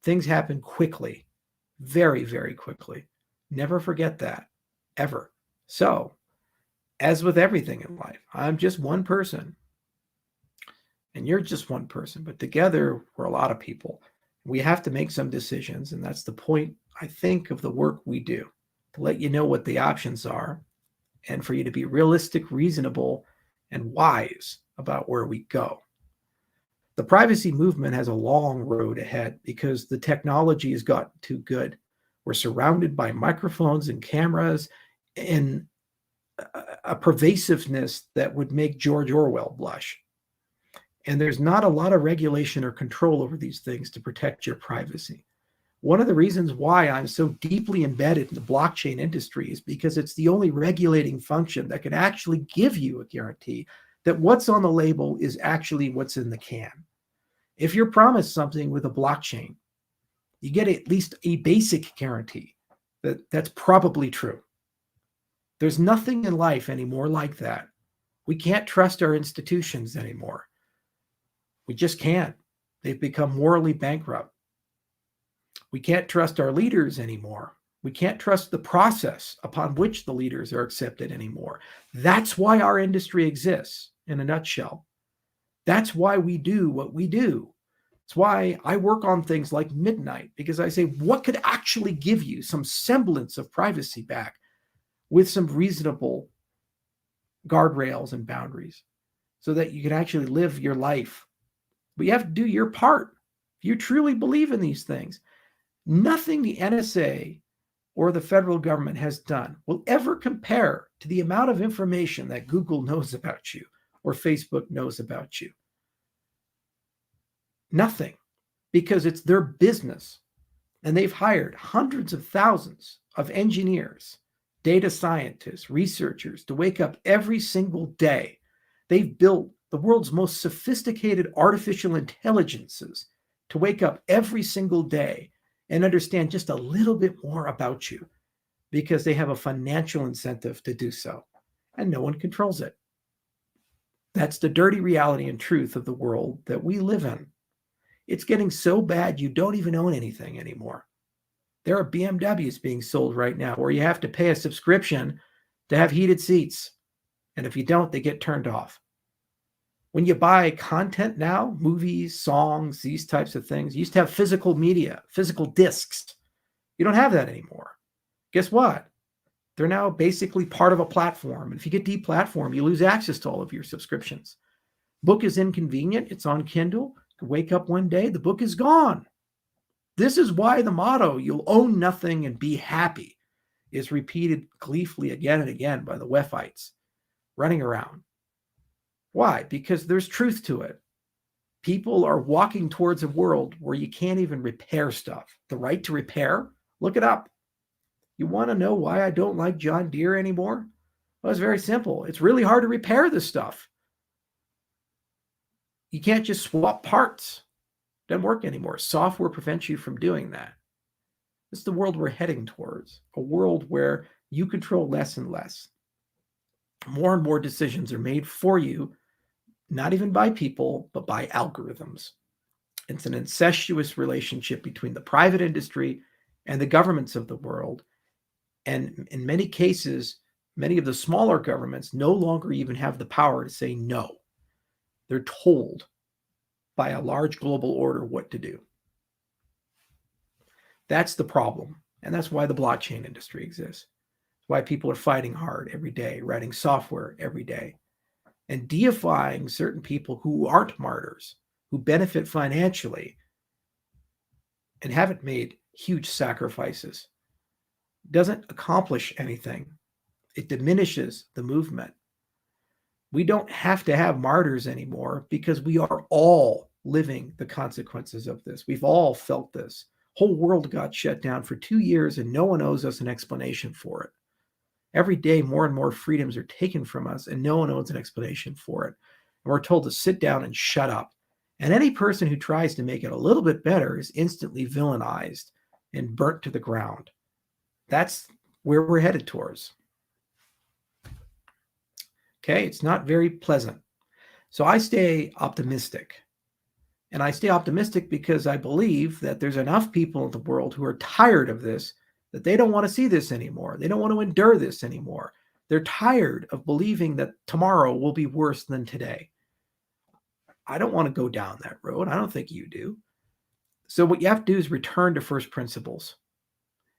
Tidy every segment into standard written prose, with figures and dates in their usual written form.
Things happen quickly, very, very quickly. Never forget that, ever. So, as with everything in life, I'm just one person, and you're just one person, but together we're a lot of people. We have to make some decisions, and that's the point, I think, of the work we do, to let you know what the options are and for you to be realistic, reasonable, and wise about where we go. The privacy movement has a long road ahead because the technology has gotten too good. We're surrounded by microphones and cameras and a pervasiveness that would make George Orwell blush. And there's not a lot of regulation or control over these things to protect your privacy. One of the reasons why I'm so deeply embedded in the blockchain industry is because it's the only regulating function that can actually give you a guarantee that what's on the label is actually what's in the can. If you're promised something with a blockchain, you get at least a basic guarantee that that's probably true. There's nothing in life anymore like that. We can't trust our institutions anymore. We just can't. They've become morally bankrupt. We can't trust our leaders anymore. We can't trust the process upon which the leaders are accepted anymore. That's why our industry exists, in a nutshell. That's why we do what we do. It's why I work on things like midnight, because I say, what could actually give you some semblance of privacy back with some reasonable guardrails and boundaries so that you can actually live your life? But you have to do your part. If you truly believe in these things, nothing the NSA or the federal government has done will ever compare to the amount of information that Google knows about you or Facebook knows about you. Nothing, because it's their business. And they've hired hundreds of thousands of engineers, data scientists, researchers to wake up every single day. They've built the world's most sophisticated artificial intelligences to wake up every single day and understand just a little bit more about you because they have a financial incentive to do so, and no one controls it. That's the dirty reality and truth of the world that we live in. It's getting so bad you don't even own anything anymore. There are BMWs being sold right now where you have to pay a subscription to have heated seats, and if you don't, they get turned off. When you buy content now, movies, songs, these types of things, you used to have physical media, physical discs. You don't have that anymore. Guess what? They're now basically part of a platform. And if you get deplatformed, you lose access to all of your subscriptions. Book is inconvenient. It's on Kindle. You wake up one day, the book is gone. This is why the motto, you'll own nothing and be happy, is repeated gleefully again and again by the Weffites running around. Why? Because there's truth to it. People are walking towards a world where you can't even repair stuff. The right to repair? Look it up. You want to know why I don't like John Deere anymore? Well, it's very simple. It's really hard to repair this stuff. You can't just swap parts. It doesn't work anymore. Software prevents you from doing that. It's the world we're heading towards, a world where you control less and less. More and more decisions are made for you, not even by people, but by algorithms. It's an incestuous relationship between the private industry and the governments of the world. And in many cases, many of the smaller governments no longer even have the power to say no. They're told by a large global order what to do. That's the problem. And that's why the blockchain industry exists. Why people are fighting hard every day, writing software every day, and deifying certain people who aren't martyrs, who benefit financially and haven't made huge sacrifices. It doesn't accomplish anything. It diminishes the movement. We don't have to have martyrs anymore because we are all living the consequences of this. We've all felt this. Whole world got shut down for 2 years and no one owes us an explanation for it. Every day, more and more freedoms are taken from us, and no one owns an explanation for it. And we're told to sit down and shut up. And any person who tries to make it a little bit better is instantly villainized and burnt to the ground. That's where we're headed towards. Okay, it's not very pleasant. So I stay optimistic. And I stay optimistic because I believe that there's enough people in the world who are tired of this, that they don't want to see this anymore. They don't want to endure this anymore. They're tired of believing that tomorrow will be worse than today. I don't want to go down that road. I don't think you do. So what you have to do is return to first principles.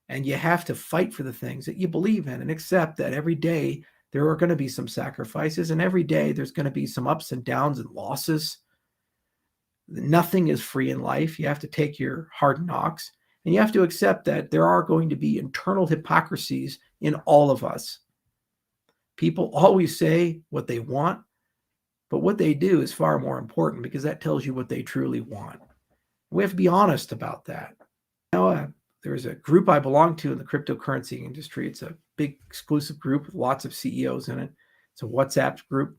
And you have to fight for the things that you believe in and accept that every day there are going to be some sacrifices, and every day there's going to be some ups and downs and losses. Nothing is free in life. You have to take your hard knocks, and you have to accept that there are going to be internal hypocrisies in all of us. People always say what they want, but what they do is far more important, because that tells you what they truly want. We have to be honest about that. There's a group I belong to in the cryptocurrency industry. It's a big exclusive group with lots of CEOs in it. It's a WhatsApp group.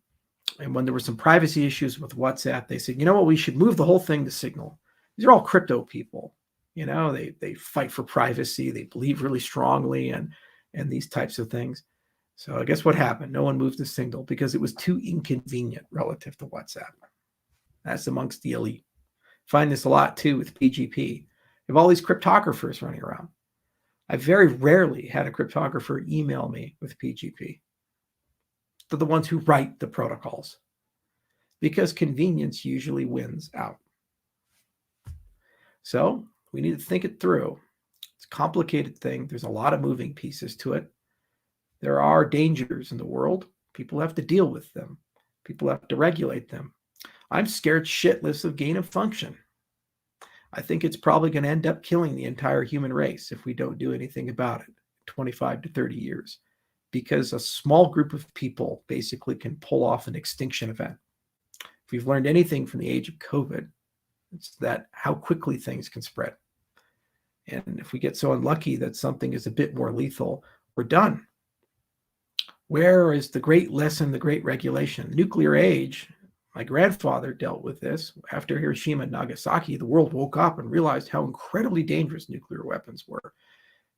And when there were some privacy issues with WhatsApp, they said, you know what, we should move the whole thing to Signal. These are all crypto people. They fight for privacy. They believe really strongly and these types of things. So I guess what happened? No one moved to Signal because it was too inconvenient relative to WhatsApp. That's amongst the elite. Find this a lot too with PGP. You have all these cryptographers running around. I very rarely had a cryptographer email me with PGP. They're the ones who write the protocols, because convenience usually wins out. So we need to think it through. It's a complicated thing. There's a lot of moving pieces to it. There are dangers in the world. People have to deal with them. People have to regulate them. I'm scared shitless of gain of function. I think it's probably going to end up killing the entire human race if we don't do anything about it in 25 to 30 years, because a small group of people basically can pull off an extinction event. If we've learned anything from the age of COVID, it's that how quickly things can spread. And if we get so unlucky that something is a bit more lethal, we're done. Where is the great lesson, the great regulation? Nuclear age. My grandfather dealt with this. After Hiroshima and Nagasaki, the world woke up and realized how incredibly dangerous nuclear weapons were.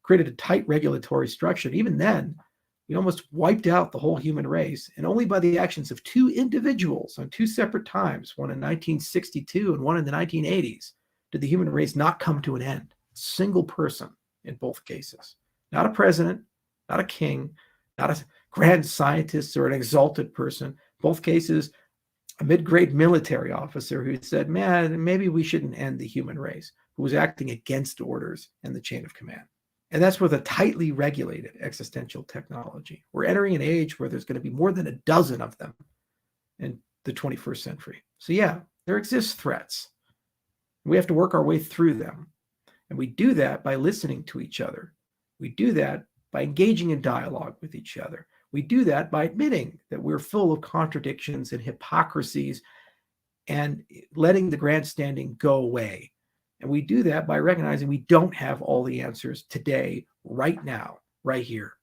Created a tight regulatory structure. And even then, we almost wiped out the whole human race. And only by the actions of two individuals on two separate times, one in 1962 and one in the 1980s, did the human race not come to an end. A single person in both cases. Not a president, not a king, not a grand scientist or an exalted person. Both cases, a mid-grade military officer who said, man, maybe we shouldn't end the human race, who was acting against orders and the chain of command. And that's with a tightly regulated existential technology. We're entering an age where there's going to be more than a dozen of them in the 21st century. So yeah, there exist threats. We have to work our way through them. And we do that by listening to each other. We do that by engaging in dialogue with each other. We do that by admitting that we're full of contradictions and hypocrisies and letting the grandstanding go away. And we do that by recognizing we don't have all the answers today, right now, right here.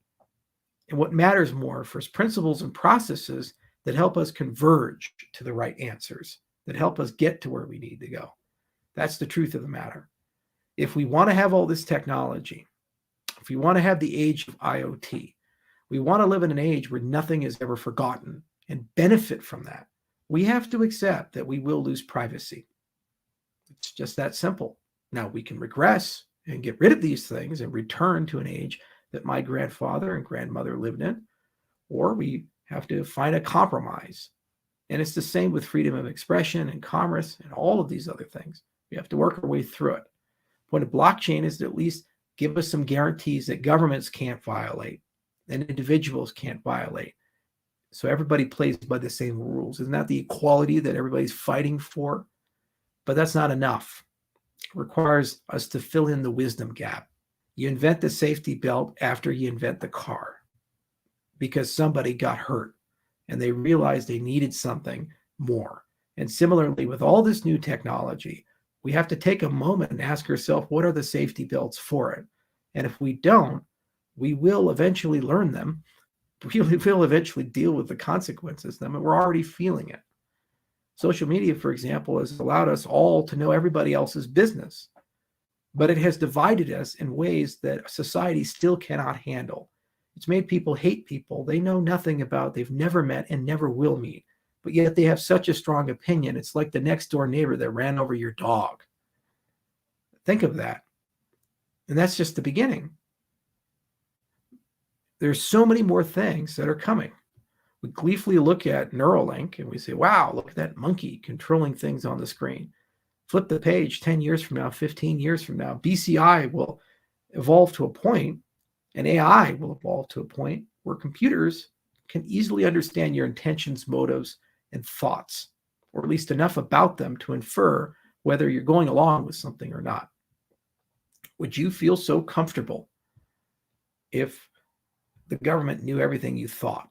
And what matters more are first principles and processes that help us converge to the right answers, that help us get to where we need to go. That's the truth of the matter. If we want to have all this technology, if we want to have the age of IoT, we want to live in an age where nothing is ever forgotten and benefit from that, we have to accept that we will lose privacy. It's just that simple. Now, we can regress and get rid of these things and return to an age that my grandfather and grandmother lived in, or we have to find a compromise. And it's the same with freedom of expression and commerce and all of these other things. We have to work our way through it. The point of blockchain is to at least give us some guarantees that governments can't violate and individuals can't violate. So everybody plays by the same rules. Isn't that the equality that everybody's fighting for? But that's not enough. It requires us to fill in the wisdom gap. You invent the safety belt after you invent the car because somebody got hurt and they realized they needed something more. And similarly, with all this new technology, we have to take a moment and ask ourselves, what are the safety belts for it? And if we don't, we will eventually learn them. We will eventually deal with the consequences of them, and we're already feeling it. Social media, for example, has allowed us all to know everybody else's business, but it has divided us in ways that society still cannot handle. It's made people hate people they know nothing about, they've never met and never will meet, but yet they have such a strong opinion. It's like the next door neighbor that ran over your dog. Think of that. And that's just the beginning. There's so many more things that are coming. We gleefully look at Neuralink and we say, wow, look at that monkey controlling things on the screen. Flip the page 10 years from now, 15 years from now, BCI will evolve to a point, and AI will evolve to a point where computers can easily understand your intentions, motives, and thoughts, or at least enough about them to infer whether you're going along with something or not. Would you feel so comfortable if the government knew everything you thought?